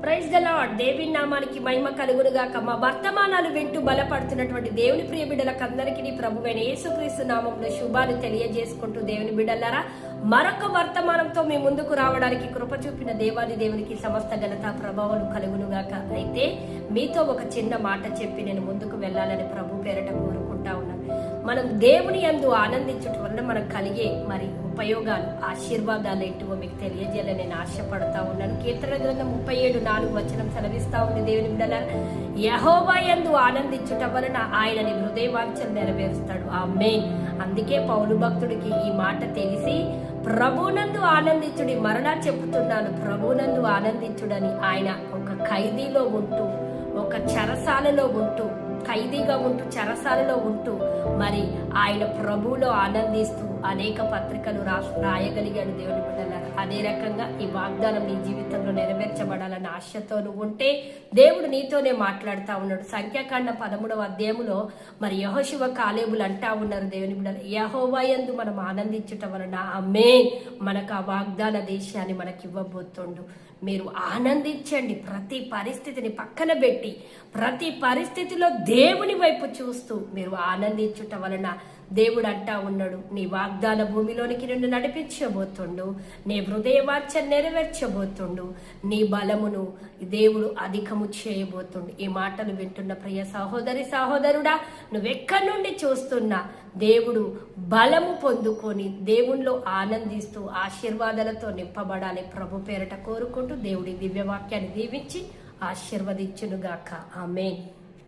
Praise the lord. దేవుని నామానికి మహిమ కలుగును గాక. మా వర్తమానాలు వింటూ బలపడుతున్నటువంటి దేవుని ప్రియ బిడ్డలకు అందరికీ ప్రభువైన యేసుక్రీస్తు నామములో శుభాలు తెలియజేసుకుంటూ దేవుని బిడ్డలారా, మరొక వర్తమానంతో మీ ముందుకు రావడానికి కృప చూపిన దేవాది దేవునికి సమస్త ఘనత ప్రభావాలు కలుగును గాక. అయితే మీతో ఒక చిన్న మాట చెప్పి నేను ముందుకు వెళ్ళాలని ప్రభు పేరట కోరుకుంటా ఉన్నాను. మనం దేవుని యందు ఆనందించటం వలన మనకు కలిగే మరి ఉపయోగాలు, ఆశీర్వాదాలు ఏంటివో మీకు తెలియజేయాలని నేను ఆశపడతా ఉన్నాను. కీర్తన గ్రంథం 37:4 సెలవిస్తా ఉంది, దేవుని బిడ్డలారా, యెహోవా యందు ఆనందించుట వలన ఆయనని హృదయవాంఛలు నెరవేరుస్తాడు. ఆమేన్. అందుకే పౌలు భక్తుడికి ఈ మాట తెలిసి ప్రభునందు ఆనందించుడి, మరలా చెబుతున్నాను ప్రభునందు ఆనందించుడని, ఆయన ఒక ఖైదీలో ఉంటూ, ఒక చెరసాలలో ఉంటూ, ఖైదీగా ఉంటూ చెరసాలలో ఉంటూ మరి ఆయన ప్రభువులో ఆనందిస్తూ అనేక పత్రికలు రాయగలిగాడు. దేవుని బిడ్డలారా, అదే రకంగా ఈ వాగ్దానం నీ జీవితంలో నెరవేర్చబడాలన్న ఆశతో నువ్వు ఉంటే దేవుడు నీతోనే మాట్లాడుతూ ఉన్నాడు. సంఖ్యాకాండం 13వ అధ్యాయంలో మరి యెహోషువ కాలేబులు అంటా ఉన్నారు, దేవుని బిడ్డలు, యెహోవా యందు మనం ఆనందించుట వలన ఆమేన్ మనకు ఆ వాగ్దాన దేశాన్ని మనకి ఇవ్వబోతుండు. మీరు ఆనందించండి. ప్రతి పరిస్థితిని పక్కన పెట్టి ప్రతి పరిస్థితిలో దేవుని వైపు చూస్తూ మీరు ఆనందించుట వలన దేవుడు అంటా ఉన్నాడు, నీ వాగ్దాన భూమిలోనికి నిన్ను నడిపించబోతుండు, నీ హృదయవాంఛ నెరవేర్చబోతుండు, నీ బలమును దేవుడు అధికము చేయబోతుండు. ఈ మాటలు వింటున్న ప్రియ సహోదరి సహోదరుడా, నువ్వెక్కడి నుండి చూస్తున్నా దేవుడు బలము పొందుకొని దేవునిలో ఆనందిస్తూ ఆశీర్వాదాలతో నింపబడాలి ప్రభు పేరట కోరుకుంటూ దేవుడి దివ్యవాక్యాన్ని దీవించి ఆశీర్వదించునుగాక. ఆమేన్.